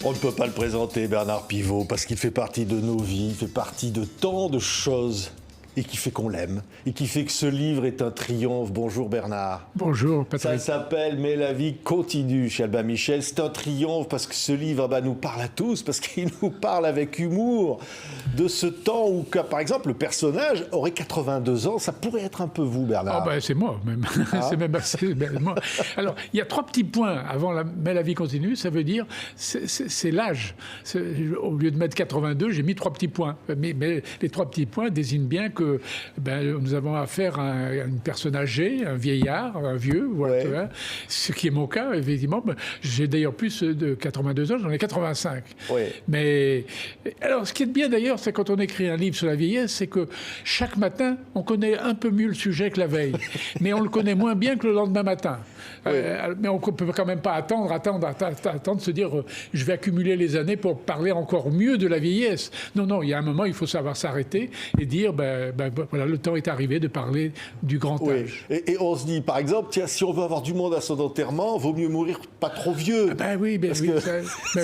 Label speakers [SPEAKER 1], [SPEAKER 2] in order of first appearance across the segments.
[SPEAKER 1] On ne peut pas le présenter, Bernard Pivot, parce qu'il fait partie de nos vies, il fait partie de tant de choses, et qui fait qu'on l'aime, et qui fait que ce livre est un triomphe. Bonjour Bernard.
[SPEAKER 2] Bonjour Patrick.
[SPEAKER 1] Ça s'appelle « Mais la vie continue » chez Albin Michel. C'est un triomphe parce que ce livre nous parle à tous, parce qu'il nous parle avec humour de ce temps où, par exemple, le personnage aurait 82 ans. Ça pourrait être un peu vous, Bernard.
[SPEAKER 2] Ah ben, c'est moi, même.
[SPEAKER 1] Ah.
[SPEAKER 2] C'est même assez moi. Alors, il y a 3 petits points avant Mais la vie continue. Ça veut dire, c'est l'âge. Au lieu de mettre 82, j'ai mis 3 petits points. Mais les 3 petits points désignent bien que nous avons affaire à une personne âgée, un vieillard, un vieux, voilà,
[SPEAKER 1] Ouais.
[SPEAKER 2] ce qui est mon cas, effectivement. J'ai d'ailleurs plus de 82 ans, j'en ai 85.
[SPEAKER 1] Ouais.
[SPEAKER 2] Mais alors, ce qui est bien d'ailleurs, c'est quand on écrit un livre sur la vieillesse, c'est que chaque matin, on connaît un peu mieux le sujet que la veille, mais on le connaît moins bien que le lendemain matin. Mais on ne peut quand même pas attendre, se dire je vais accumuler les années pour parler encore mieux de la vieillesse. Non, il y a un moment, il faut savoir s'arrêter et dire voilà, le temps est arrivé de parler du grand âge.
[SPEAKER 1] Et on se dit, par exemple, tiens, si on veut avoir du monde à son enterrement, vaut mieux mourir pas trop vieux.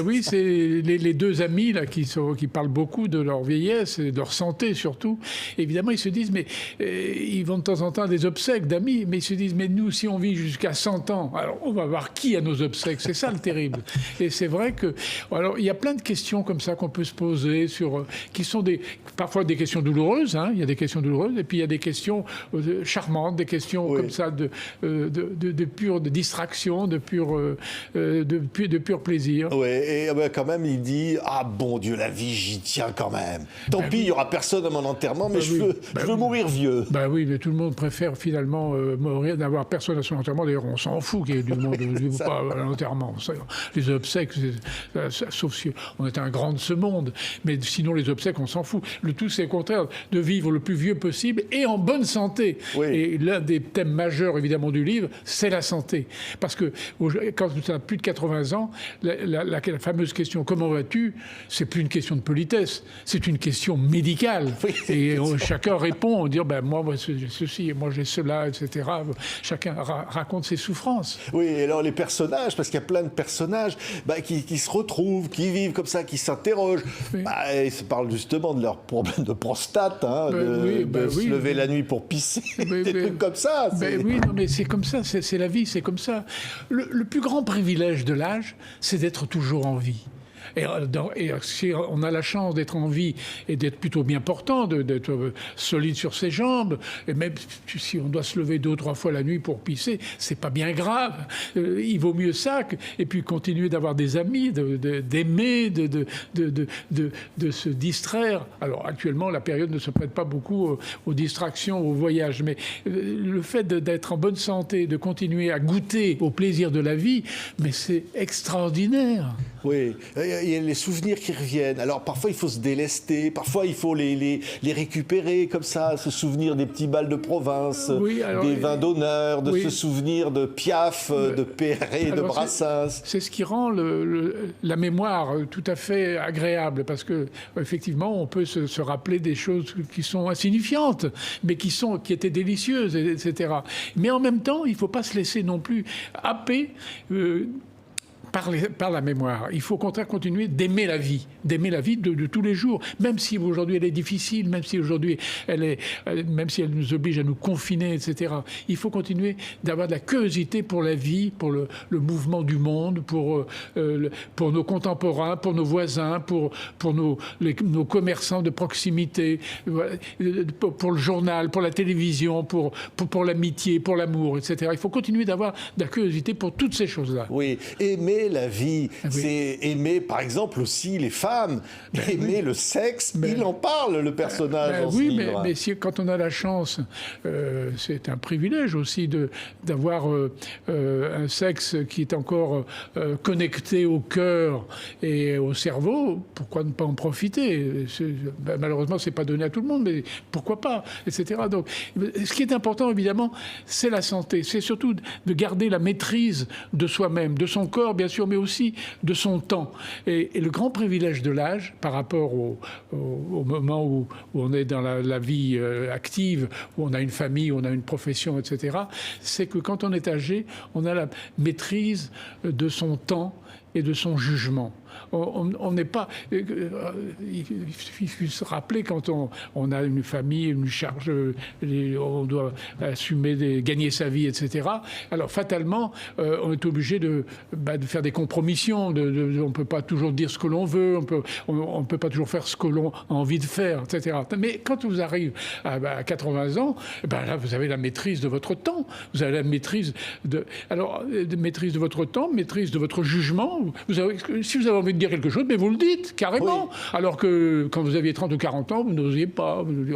[SPEAKER 2] Oui, c'est les 2 amis là, qui parlent beaucoup de leur vieillesse et de leur santé surtout. Évidemment, ils se disent, mais ils vont de temps en temps à des obsèques d'amis, mais ils se disent, mais nous, si on vit jusqu'à 100 ans, alors on va voir qui à nos obsèques. C'est ça le terrible. Et c'est vrai que, alors, il y a plein de questions comme ça qu'on peut se poser qui sont parfois des questions douloureuses. Il y a des questions douloureuses, et puis il y a des questions charmantes, des questions comme ça de pure distraction, de pur plaisir.
[SPEAKER 1] Oui, et quand même, il dit « Ah, bon Dieu, la vie, j'y tiens quand même. Tant pis, il n'y aura personne à mon enterrement, mais je veux mourir vieux. »
[SPEAKER 2] Oui, mais tout le monde préfère finalement mourir, d'avoir personne à son enterrement. D'ailleurs, on s'en fout qu'il y ait du monde pas à l'enterrement. Les obsèques, sauf si on est un grand de ce monde. Mais sinon, les obsèques, on s'en fout. Le tout, c'est au contraire de vivre le plus vieux possible et en bonne santé.
[SPEAKER 1] Oui.
[SPEAKER 2] Et l'un des thèmes majeurs, évidemment, du livre, c'est la santé. Parce que quand tu as plus de 80 ans, la fameuse question « Comment vas-tu ?», c'est plus une question de politesse, c'est une question médicale.
[SPEAKER 1] Oui,
[SPEAKER 2] et chacun répond, on dit « Moi, j'ai ceci, moi, j'ai cela, etc. » Chacun raconte ses souffrances.
[SPEAKER 1] Oui, et alors les personnages, parce qu'il y a plein de personnages qui se retrouvent, qui vivent comme ça, qui s'interrogent.
[SPEAKER 2] Oui.
[SPEAKER 1] Ils se parlent justement de leurs problèmes de prostate, se lever la nuit pour pisser, des trucs comme ça.
[SPEAKER 2] Mais c'est comme ça, c'est la vie, c'est comme ça. Le plus grand privilège de l'âge, c'est d'être toujours en vie. Et si on a la chance d'être en vie et d'être plutôt bien portant, d'être solide sur ses jambes, et même si on doit se lever 2 ou 3 fois la nuit pour pisser, c'est pas bien grave. Il vaut mieux ça et puis continuer d'avoir des amis, d'aimer, de se distraire. Alors actuellement, la période ne se prête pas beaucoup aux distractions, aux voyages, mais le fait d'être en bonne santé, de continuer à goûter au plaisir de la vie, mais c'est extraordinaire.
[SPEAKER 1] Oui, il y a les souvenirs qui reviennent. Alors parfois il faut se délester, parfois il faut les récupérer comme ça, se souvenir des petits bals de province, des vins d'honneur, se souvenir de Piaf, de Perret, de Brassens.
[SPEAKER 2] C'est ce qui rend la mémoire tout à fait agréable, parce que effectivement on peut se rappeler des choses qui sont insignifiantes, mais qui étaient délicieuses, etc. Mais en même temps, il ne faut pas se laisser non plus happer par la mémoire. Il faut au contraire continuer d'aimer la vie de tous les jours, même si aujourd'hui elle est difficile, même si aujourd'hui même si elle nous oblige à nous confiner, etc. Il faut continuer d'avoir de la curiosité pour la vie, pour le mouvement du monde, pour nos contemporains, pour nos voisins, pour nos commerçants de proximité, pour le journal, pour la télévision, pour l'amitié, pour l'amour, etc. Il faut continuer d'avoir de la curiosité pour toutes ces choses-là.
[SPEAKER 1] Oui, aimer la vie, c'est aimer par exemple aussi les femmes, aimer le sexe, il en parle le personnage dans ce livre.
[SPEAKER 2] Mais quand on a la chance, c'est un privilège aussi d'avoir un sexe qui est encore connecté au cœur et au cerveau, pourquoi ne pas en profiter? Malheureusement, c'est pas donné à tout le monde, mais pourquoi pas, etc. Donc, ce qui est important, évidemment, c'est la santé. C'est surtout de garder la maîtrise de soi-même, de son corps, bien sûr, mais aussi de son temps. Et le grand privilège de l'âge, par rapport au moment où on est dans la vie active, où on a une famille, où on a une profession, etc., c'est que quand on est âgé, on a la maîtrise de son temps et de son jugement. On n'est pas... Il suffit de se rappeler quand on a une famille, une charge, on doit assumer, gagner sa vie, etc. Alors fatalement, on est obligé de faire des compromissions. On ne peut pas toujours dire ce que l'on veut, on ne peut pas toujours faire ce que l'on a envie de faire, etc. Mais quand vous arrivez à 80 ans, là, vous avez la maîtrise de votre temps. Vous avez la maîtrise de maîtrise de votre temps, maîtrise de votre jugement. Si vous avez envie de dire quelque chose, mais vous le dites, carrément. Oui. Alors que quand vous aviez 30 ou 40 ans, vous n'osiez pas. Vous dites,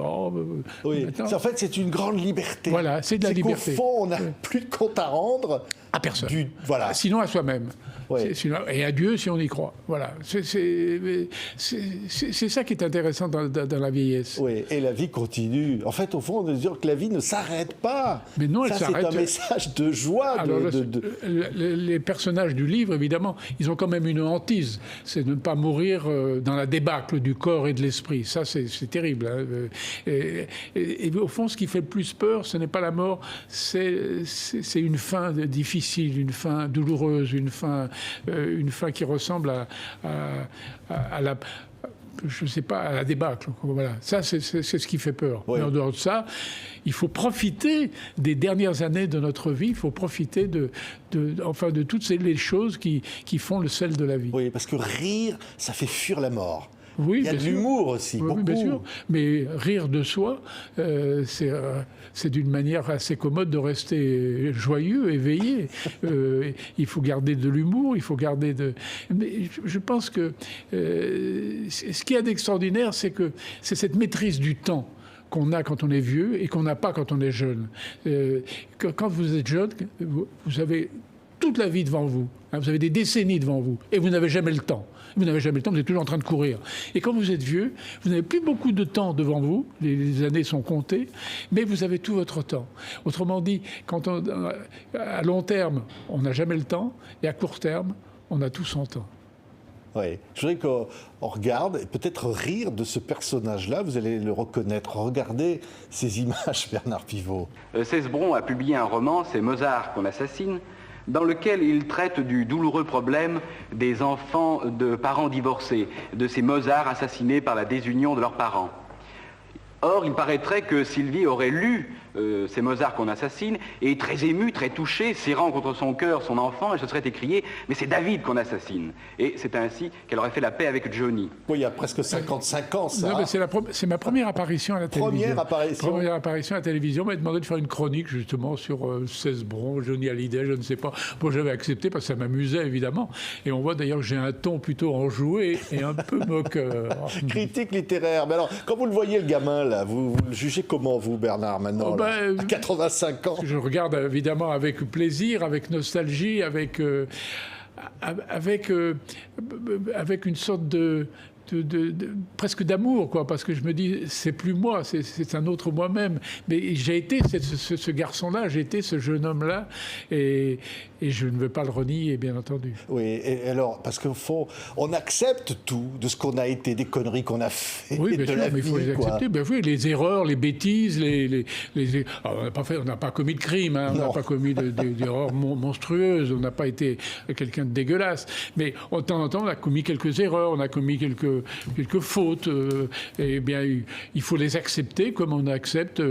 [SPEAKER 1] oui. En fait, c'est une grande liberté.
[SPEAKER 2] Voilà, c'est de la liberté.
[SPEAKER 1] Qu'au fond, on n'a plus de compte à rendre.
[SPEAKER 2] À personne.
[SPEAKER 1] Voilà.
[SPEAKER 2] Sinon à soi-même.
[SPEAKER 1] Oui.
[SPEAKER 2] Et à Dieu si on y croit. Voilà. C'est ça qui est intéressant dans la vieillesse.
[SPEAKER 1] Oui, et la vie continue. En fait, au fond, on veut dire que la vie ne s'arrête pas.
[SPEAKER 2] Mais non, elle s'arrête.
[SPEAKER 1] C'est un message de joie.
[SPEAKER 2] Alors, les personnages du livre, évidemment, ils ont quand même une hantise. C'est de ne pas mourir dans la débâcle du corps et de l'esprit. Ça, c'est terrible. Hein. Et au fond, ce qui fait le plus peur, ce n'est pas la mort, c'est une fin difficile, une fin douloureuse, une fin qui ressemble à la... je ne sais pas, à la débâcle. Voilà. Ça, c'est ce qui fait peur. Oui. Mais en dehors de ça, il faut profiter des dernières années de notre vie, il faut profiter de toutes les choses qui font le sel de la vie.
[SPEAKER 1] Oui, parce que rire, ça fait fuir la mort.
[SPEAKER 2] Oui,
[SPEAKER 1] il y a de l'humour aussi, beaucoup.
[SPEAKER 2] Oui, bien sûr. Mais rire de soi, c'est d'une manière assez commode de rester joyeux, éveillé. Il faut garder de l'humour, il faut garder de... Mais je pense que ce qu'il y a d'extraordinaire, c'est cette maîtrise du temps qu'on a quand on est vieux et qu'on n'a pas quand on est jeune. Quand vous êtes jeune, vous avez toute la vie devant vous. Hein, vous avez des décennies devant vous et vous n'avez jamais le temps. Vous n'avez jamais le temps, vous êtes toujours en train de courir. Et quand vous êtes vieux, vous n'avez plus beaucoup de temps devant vous, les années sont comptées, mais vous avez tout votre temps. Autrement dit, à long terme, on n'a jamais le temps, et à court terme, on a tout son temps.
[SPEAKER 1] Oui, je voudrais qu'on regarde et peut-être rire de ce personnage-là, vous allez le reconnaître. Regardez ces images, Bernard Pivot.
[SPEAKER 3] Cesbron a publié un roman, c'est Mozart qu'on assassine, dans lequel il traite du douloureux problème des enfants de parents divorcés, de ces Mozart assassinés par la désunion de leurs parents. Or, il paraîtrait que Sylvie aurait lu ces Mozart qu'on assassine, et très émue, très touchée, serrant contre son cœur son enfant, elle se serait écriée « Mais c'est David qu'on assassine !» Et c'est ainsi qu'elle aurait fait la paix avec Johnny.
[SPEAKER 1] Oui, il y a presque 55 ans, ça.
[SPEAKER 2] Non, mais c'est ma première apparition à la télévision.
[SPEAKER 1] Première
[SPEAKER 2] apparition à la télévision. On m'a demandé de faire une chronique, justement, sur Cesbron, Johnny Hallyday, je ne sais pas. Bon, j'avais accepté parce que ça m'amusait, évidemment. Et on voit d'ailleurs que j'ai un ton plutôt enjoué et un peu moqueur.
[SPEAKER 1] Critique littéraire. Mais alors, quand vous le voyez, le gamin, là, vous le jugez comment, vous, Bernard, maintenant à 85 ans.
[SPEAKER 2] Je regarde évidemment avec plaisir, avec nostalgie, avec une sorte de presque d'amour, quoi, parce que je me dis, c'est plus moi, c'est un autre moi-même. Mais j'ai été ce garçon-là, j'ai été ce jeune homme-là, et je ne veux pas le renier, bien entendu.
[SPEAKER 1] Oui, et alors, parce qu'au fond, on accepte tout de ce qu'on a été, des conneries qu'on a fait,
[SPEAKER 2] oui, bien
[SPEAKER 1] de
[SPEAKER 2] sûr,
[SPEAKER 1] la
[SPEAKER 2] mais
[SPEAKER 1] vie,
[SPEAKER 2] il faut les accepter. Ben oui, les erreurs, les bêtises, alors, on n'a pas commis de crime, hein, on n'a pas commis d'erreurs monstrueuses, on n'a pas été quelqu'un de dégueulasse, mais de temps en temps, on a commis quelques erreurs, on a commis quelques fautes, eh bien, il faut les accepter comme on accepte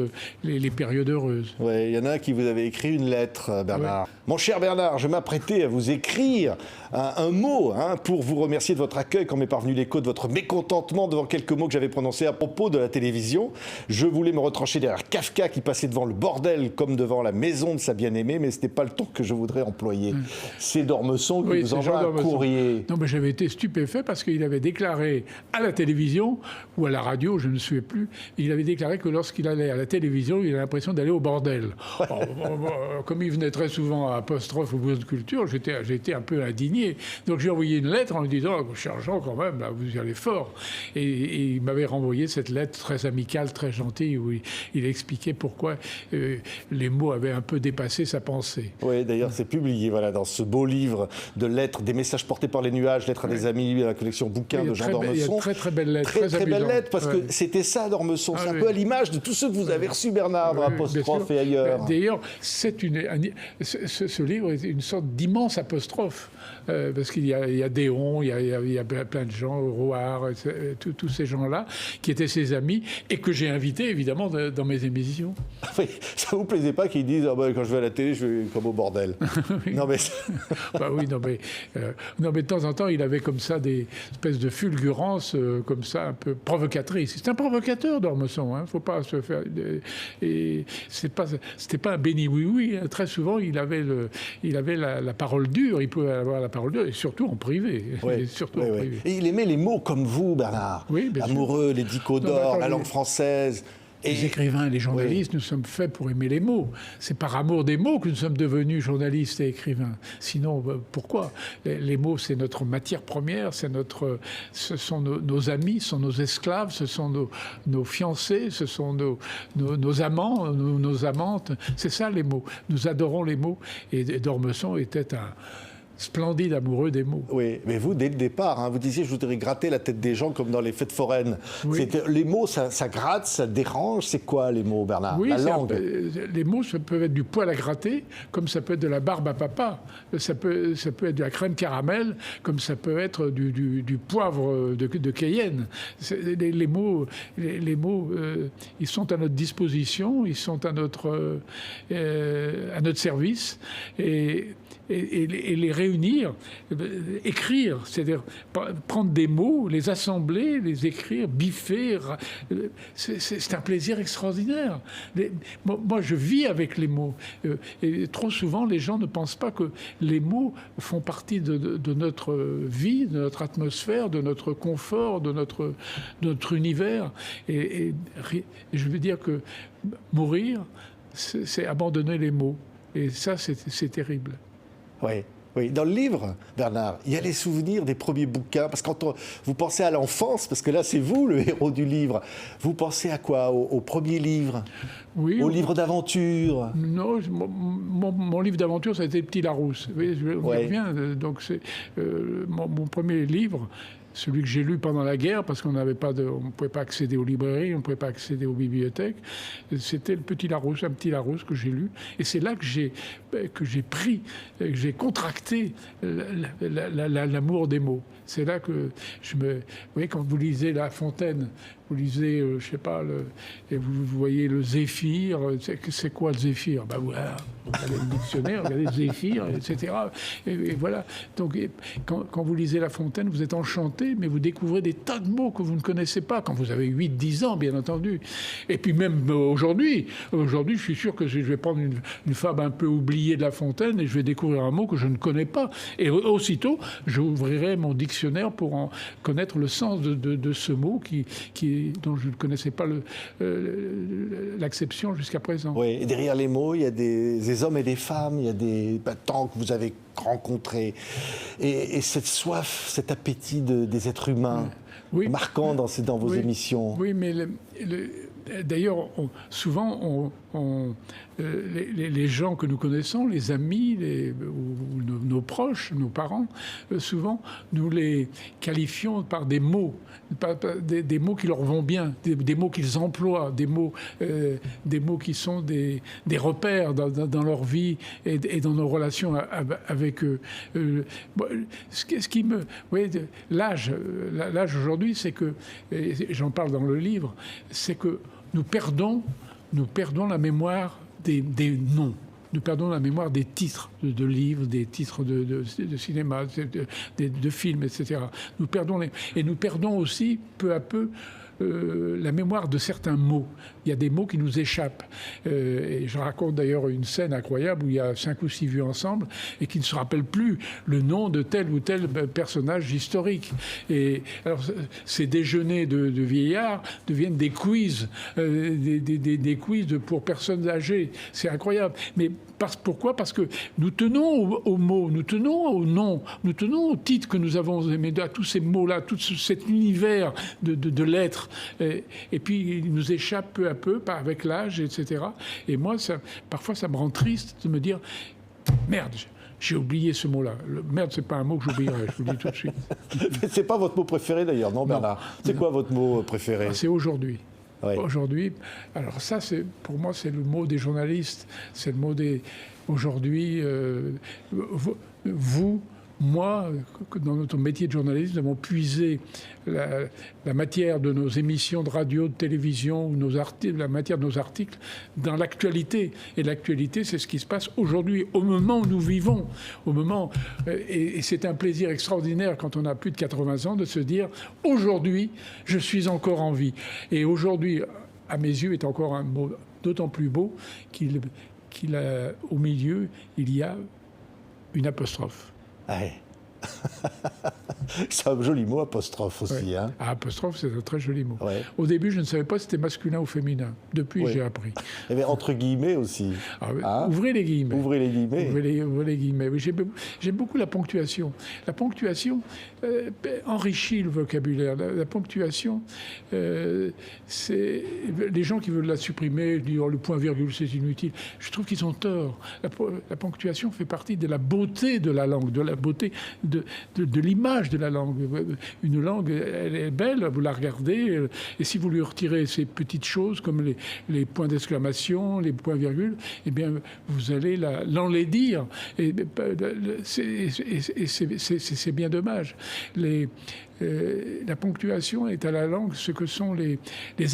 [SPEAKER 2] les périodes heureuses.
[SPEAKER 1] Oui, il y en a un qui vous avait écrit une lettre, Bernard. Oui. Mon cher Bernard, je m'apprêtais à vous écrire un mot pour vous remercier de votre accueil quand m'est parvenu l'écho de votre mécontentement devant quelques mots que j'avais prononcés à propos de la télévision. Je voulais me retrancher derrière Kafka qui passait devant le bordel comme devant la maison de sa bien-aimée, mais ce n'est pas le ton que je voudrais employer. C'est d'Ormesson qui vous envoie un courrier.
[SPEAKER 2] Non, mais j'avais été stupéfait parce qu'il avait déclaré à la télévision ou à la radio, je ne me souviens plus, il avait déclaré que lorsqu'il allait à la télévision, il avait l'impression d'aller au bordel. Comme il venait très souvent à Apostrophe au Bourse de Culture, j'ai été un peu indigné. Donc j'ai envoyé une lettre en lui disant « Cher Jean, quand même, là, vous y allez fort ». Et il m'avait renvoyé cette lettre très amicale, très gentille, où il expliquait pourquoi les mots avaient un peu dépassé sa pensée.
[SPEAKER 1] Oui, d'ailleurs, c'est publié dans ce beau livre de lettres, des messages portés par les nuages, lettres à des amis, à la collection bouquins de Jean d'Ormesson. d'Ormesson.
[SPEAKER 2] Il y a très très belles lettres.
[SPEAKER 1] Très belles lettres, parce que c'était ça d'Ormesson. C'est un peu à l'image de tous ceux que vous avez reçus, Bernard, dans Apostrophe et ailleurs.
[SPEAKER 2] D'ailleurs, ce livre est une sorte d'immense apostrophe. Parce qu'il y a Déon, il y a plein de gens, Roard, tous ces gens-là, qui étaient ses amis, et que j'ai invités, évidemment, dans mes émissions.
[SPEAKER 1] Oui, ça vous plaisait pas qu'ils disent quand je vais à la télé, je vais comme au bordel.
[SPEAKER 2] Oui.
[SPEAKER 1] Non mais
[SPEAKER 2] bah oui, non mais de temps en temps, il avait comme ça des espèces de fulgurances comme ça, un peu provocatrices. C'est un provocateur, d'Ormesson. Faut pas se faire. Et c'était pas un béni oui. Très souvent, il avait la parole dure. Il pouvait avoir la parole dure, et surtout en privé.
[SPEAKER 1] Oui, privé. Et il aimait les mots comme vous, Bernard.
[SPEAKER 2] Oui, bien
[SPEAKER 1] Amoureux,
[SPEAKER 2] sûr.
[SPEAKER 1] les dicots d'or, la langue française.
[SPEAKER 2] Les écrivains et les journalistes, nous sommes faits pour aimer les mots. C'est par amour des mots que nous sommes devenus journalistes et écrivains. Sinon, pourquoi ? Les mots, c'est notre matière première, ce sont nos amis, ce sont nos esclaves, ce sont nos fiancés, ce sont nos amants, nos amantes. C'est ça les mots. Nous adorons les mots. Et d'Ormesson était un splendide amoureux des mots.
[SPEAKER 1] Oui, mais vous, dès le départ, vous disiez, je voudrais gratter la tête des gens comme dans les fêtes foraines.
[SPEAKER 2] Oui.
[SPEAKER 1] Les mots, ça gratte, ça dérange. C'est quoi les mots, Bernard ?
[SPEAKER 2] Oui,
[SPEAKER 1] la langue.
[SPEAKER 2] Les mots, ça peut être du poil à gratter, comme ça peut être de la barbe à papa. Ça peut être de la crème caramel, comme ça peut être du poivre de Cayenne. Les mots, ils sont à notre disposition, ils sont à notre service. Et les réunir, écrire, c'est-à-dire prendre des mots, les assembler, les écrire, biffer, c'est un plaisir extraordinaire. Moi, je vis avec les mots. Et trop souvent, les gens ne pensent pas que les mots font partie de notre vie, de notre atmosphère, de notre confort, de notre univers. Et je veux dire que mourir, c'est abandonner les mots. Et ça, c'est terrible.
[SPEAKER 1] Oui, dans le livre, Bernard, il y a les souvenirs des premiers bouquins. Parce que quand vous pensez à l'enfance, parce que là, c'est vous le héros du livre, vous pensez à quoi ? Au premier livre ?
[SPEAKER 2] Oui.
[SPEAKER 1] Au livre d'aventure ?
[SPEAKER 2] Non, mon livre d'aventure, ça a été Petit Larousse. On y revient. Donc, c'est mon premier livre. Celui que j'ai lu pendant la guerre, parce qu'on ne pouvait pas accéder aux librairies, on ne pouvait pas accéder aux bibliothèques. C'était le Petit Larousse, un Petit Larousse que j'ai lu. Et c'est là que j'ai pris, que j'ai contracté l'amour des mots. C'est là que vous voyez, quand vous lisez La Fontaine, vous lisez, je sais pas, et vous voyez le zéphyr. C'est quoi le zéphyr ? Voilà, vous regardez le dictionnaire, regardez le zéphyr, etc. Et voilà. Donc, quand vous lisez La Fontaine, vous êtes enchanté, mais vous découvrez des tas de mots que vous ne connaissez pas, quand vous avez 8-10 ans, bien entendu. Et puis même aujourd'hui, je suis sûr que je vais prendre une fable un peu oubliée de La Fontaine et je vais découvrir un mot que je ne connais pas. Et aussitôt, j'ouvrirai mon dictionnaire pour en connaître le sens de ce mot dont je ne connaissais pas l'acception jusqu'à présent.
[SPEAKER 1] Oui, et derrière les mots, il y a des hommes et des femmes, il y a des temps que vous avez rencontrés. Et cette soif, cet appétit des êtres humains, marquant dans vos émissions.
[SPEAKER 2] Oui, mais d'ailleurs, souvent, les gens que nous connaissons, les amis, ou nos proches, nos parents, souvent, nous les qualifions par des mots, des mots qui leur vont bien, des mots qu'ils emploient, des mots qui sont des repères dans leur vie et dans nos relations avec eux. Ce qui me... Oui, l'âge aujourd'hui, c'est que, et j'en parle dans le livre, c'est que nous perdons la mémoire des noms. Nous perdons la mémoire des titres de livres, des titres de cinéma, de films, etc. Nous perdons aussi, peu à peu, la mémoire de certains mots. Il y a des mots qui nous échappent. Et je raconte d'ailleurs une scène incroyable où il y a 5 ou 6 vues ensemble et qui ne se rappellent plus le nom de tel ou tel personnage historique. Et alors, ces déjeuners de vieillards deviennent des quiz, des quiz pour personnes âgées. C'est incroyable. Mais pourquoi ? Parce que nous tenons aux mots, nous tenons aux noms, nous tenons aux titres que nous avons aimés, à tous ces mots-là, tout cet univers de lettres. Et puis, il nous échappe peu à peu, avec l'âge, etc. Et moi, parfois, ça me rend triste de me dire, merde, J'ai oublié ce mot-là. Merde, c'est pas un mot que j'oublierai, je vous le dis tout de suite.
[SPEAKER 1] C'est pas votre mot préféré d'ailleurs, non, Bernard? C'est quoi votre mot préféré?
[SPEAKER 2] C'est aujourd'hui.
[SPEAKER 1] Oui.
[SPEAKER 2] Aujourd'hui, alors ça, pour moi, c'est le mot des journalistes, c'est le mot des... Aujourd'hui, vous, moi, dans notre métier de journaliste, nous avons puisé la matière de nos émissions de radio, de télévision, ou la matière de nos articles dans l'actualité. Et l'actualité, c'est ce qui se passe aujourd'hui, au moment où nous vivons. Et c'est un plaisir extraordinaire, quand on a plus de 80 ans, de se dire « Aujourd'hui, je suis encore en vie ». Et aujourd'hui, à mes yeux, est encore un mot d'autant plus beau qu'au milieu, il y a une apostrophe.
[SPEAKER 1] Ouais. C'est un joli mot, apostrophe aussi.
[SPEAKER 2] Ouais.
[SPEAKER 1] Hein.
[SPEAKER 2] Apostrophe, c'est un très joli mot.
[SPEAKER 1] Ouais.
[SPEAKER 2] Au début, je ne savais pas si c'était masculin ou féminin. Depuis, j'ai appris.
[SPEAKER 1] Et bien, entre guillemets aussi.
[SPEAKER 2] Hein? Ouvrez les guillemets.
[SPEAKER 1] Ouvrez les guillemets.
[SPEAKER 2] Ouvrez les guillemets. Oui, j'aime beaucoup la ponctuation. La ponctuation enrichit le vocabulaire. La ponctuation, c'est... Les gens qui veulent la supprimer, disent le point-virgule, c'est inutile. Je trouve qu'ils ont tort. La ponctuation fait partie de la beauté de la langue, de la beauté de l'image de la langue. Une langue, elle est belle, vous la regardez, et si vous lui retirez ces petites choses comme les points d'exclamation, les points-virgules, eh bien, vous allez l'enlaidir. Et c'est bien dommage. La ponctuation est à la langue ce que sont les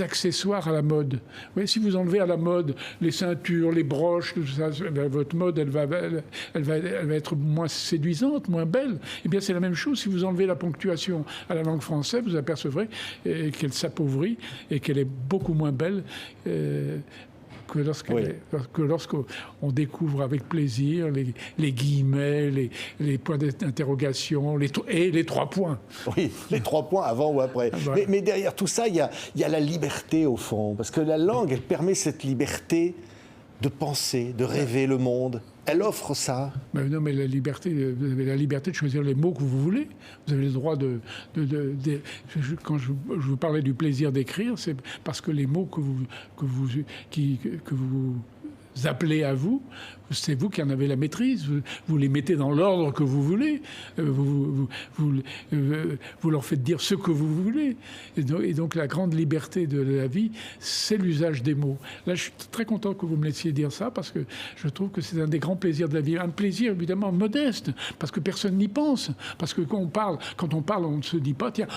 [SPEAKER 2] accessoires à la mode. Vous voyez, si vous enlevez à la mode les ceintures, les broches, tout ça, votre mode, elle va être moins séduisante, moins belle. Eh bien, c'est la même chose. Si vous enlevez la ponctuation à la langue française, vous apercevrez qu'elle s'appauvrit et qu'elle est beaucoup moins belle que lorsqu'on découvre avec plaisir les guillemets, les points d'interrogation et les 3 points.
[SPEAKER 1] Oui, les 3 points avant ou après. Voilà. Mais derrière tout ça, il y a la liberté au fond. Parce que la langue, elle permet cette liberté de penser, de rêver le monde. Elle offre ça.
[SPEAKER 2] Mais non, mais vous avez la liberté de choisir les mots que vous voulez. Vous avez le droit quand je vous parlais du plaisir d'écrire, c'est parce que les mots que vous appelez à vous, c'est vous qui en avez la maîtrise. Vous les mettez dans l'ordre que vous voulez. Vous leur faites dire ce que vous voulez. Et donc la grande liberté de la vie, c'est l'usage des mots. Là, je suis très content que vous me laissiez dire ça, parce que je trouve que c'est un des grands plaisirs de la vie. Un plaisir évidemment modeste, parce que personne n'y pense. Parce que quand on parle, on ne se dit pas, tiens,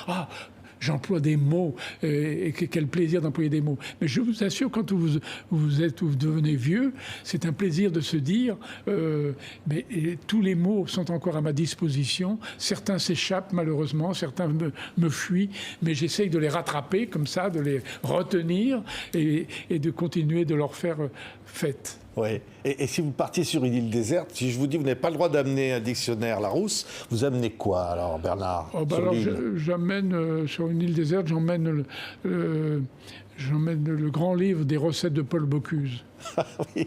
[SPEAKER 2] j'emploie des mots, et quel plaisir d'employer des mots. Mais je vous assure, quand vous devenez vieux, c'est un plaisir de se dire, tous les mots sont encore à ma disposition. Certains s'échappent malheureusement, certains me fuient, mais j'essaye de les rattraper comme ça, de les retenir et de continuer de leur faire fête.
[SPEAKER 1] Oui. Et si vous partiez sur une île déserte, si je vous dis vous n'avez pas le droit d'amener un dictionnaire Larousse, vous amenez quoi alors, Bernard?
[SPEAKER 2] J'amène sur une île déserte, j'emmène le grand livre des recettes de Paul Bocuse.
[SPEAKER 1] Oui.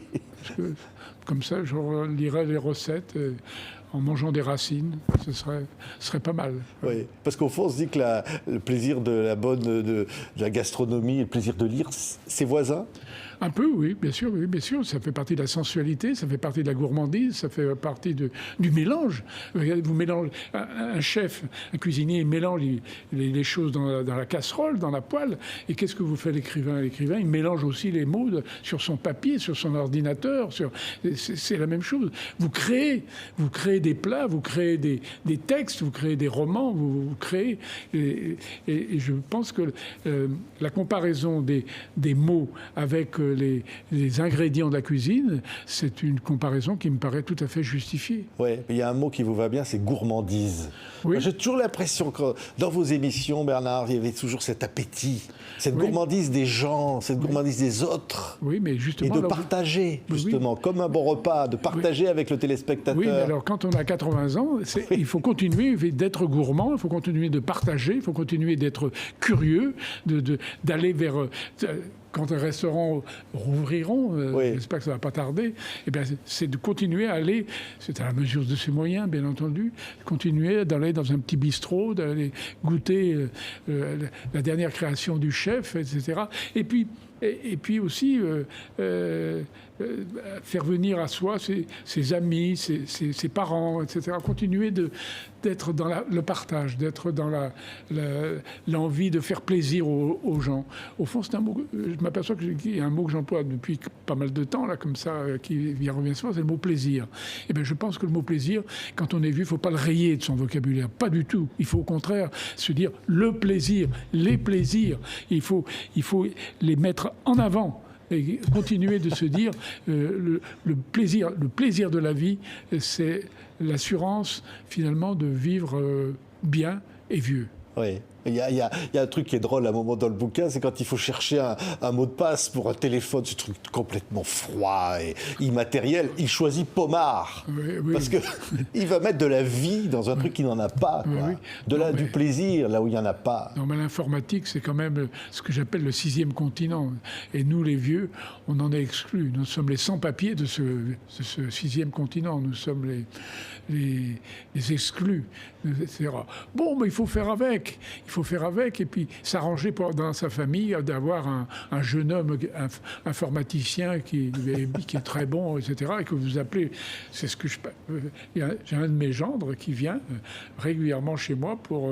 [SPEAKER 2] Comme ça, je lirai les recettes en mangeant des racines. Ce serait pas mal.
[SPEAKER 1] Oui, parce qu'au fond, on se dit que le plaisir de la gastronomie et le plaisir de lire, c'est voisin.
[SPEAKER 2] Un peu, oui, bien sûr. Ça fait partie de la sensualité, ça fait partie de la gourmandise, ça fait partie du mélange. Vous mélangez, un chef, un cuisinier, il mélange les choses dans la casserole, dans la poêle. Et qu'est-ce que vous fait l'écrivain? L'écrivain, il mélange aussi les mots sur son papier, sur son ordinateur. C'est la même chose. Vous créez des plats, vous créez des textes, vous créez des romans, vous créez... Et je pense que la comparaison des mots avec les ingrédients de la cuisine, c'est une comparaison qui me paraît tout à fait justifiée.
[SPEAKER 1] Oui, il y a un mot qui vous va bien, c'est gourmandise. Oui. J'ai toujours l'impression que dans vos émissions, Bernard, il y avait toujours cet appétit, cette gourmandise des gens, cette gourmandise des autres.
[SPEAKER 2] Oui, mais justement...
[SPEAKER 1] Et de partager, justement, comme un bon repas, de partager avec le téléspectateur.
[SPEAKER 2] Oui, mais alors quand on a 80 ans, il faut continuer d'être gourmand, il faut continuer de partager, il faut continuer d'être curieux, d'aller vers... quand les restaurants rouvriront, j'espère que ça ne va pas tarder, eh bien, c'est de continuer à aller, c'est à la mesure de ses moyens, bien entendu, continuer d'aller dans un petit bistrot, d'aller goûter la dernière création du chef, etc. Et puis aussi faire venir à soi ses amis, ses parents, etc. Continuer d'être dans le partage, d'être dans l'envie de faire plaisir aux gens. Au fond, c'est un mot, je m'aperçois qu'il y a un mot que j'emploie depuis pas mal de temps, là, comme ça, qui revient souvent, c'est le mot plaisir. Et bien, je pense que le mot plaisir, quand on est vu, il ne faut pas le rayer de son vocabulaire. Pas du tout. Il faut au contraire se dire le plaisir, les plaisirs. Il faut les mettre en avant. Et continuer de se dire le plaisir de la vie, c'est l'assurance finalement de vivre bien et vieux.
[SPEAKER 1] Oui. Il y a un truc qui est drôle à un moment dans le bouquin, c'est quand il faut chercher un mot de passe pour un téléphone, ce truc complètement froid et immatériel, il choisit Pomard. Oui. Parce qu'il va mettre de la vie dans un truc qui n'en a pas. Quoi. Du plaisir là où il n'y en a pas.
[SPEAKER 2] Non, mais l'informatique, c'est quand même ce que j'appelle le 6e continent. Et nous, les vieux, on en est exclus. Nous sommes les sans-papiers de ce 6e continent. Nous sommes les exclus, etc. Bon, mais il faut faire avec. Il faut faire avec et puis s'arranger dans sa famille d'avoir un jeune homme informaticien qui est très bon, etc. et que vous appelez, c'est ce que j'ai un de mes gendres qui vient régulièrement chez moi pour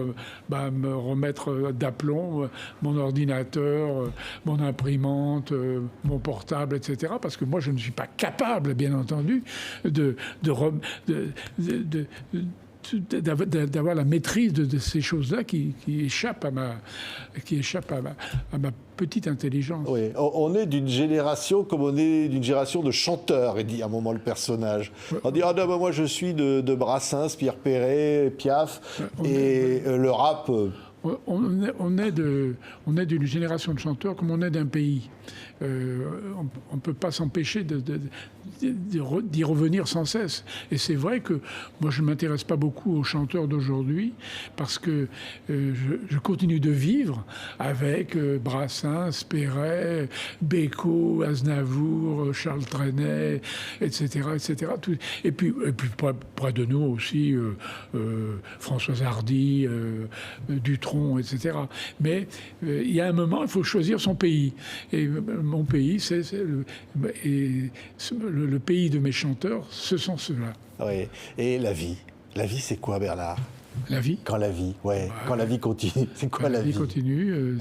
[SPEAKER 2] me remettre d'aplomb mon ordinateur, mon imprimante, mon portable, etc. parce que moi je ne suis pas capable, bien entendu, d'avoir la maîtrise de ces choses-là qui échappent à ma petite intelligence.
[SPEAKER 1] Oui, on est d'une génération comme on est d'une génération de chanteurs, il dit à un moment le personnage. On dit ah non, moi je suis de Brassens, Pierre Perret, Piaf, le rap.
[SPEAKER 2] On est d'une génération de chanteurs comme on est d'un pays. On ne peut pas s'empêcher d'y revenir sans cesse. Et c'est vrai que moi, je ne m'intéresse pas beaucoup aux chanteurs d'aujourd'hui parce que je continue de vivre avec Brassens, Perret, Bécaud, Aznavour, Charles Trenet, etc. etc. Et puis près de nous aussi, Françoise Hardy, Dutronc, etc. Mais il y a un moment, il faut choisir son pays. Et mon pays, c'est le pays de mes chanteurs, ce sont ceux-là.
[SPEAKER 1] Oui. Et la vie c'est quoi, Bernard ?
[SPEAKER 2] La vie ?
[SPEAKER 1] Quand la vie continue, c'est quoi la vie ?
[SPEAKER 2] La vie continue,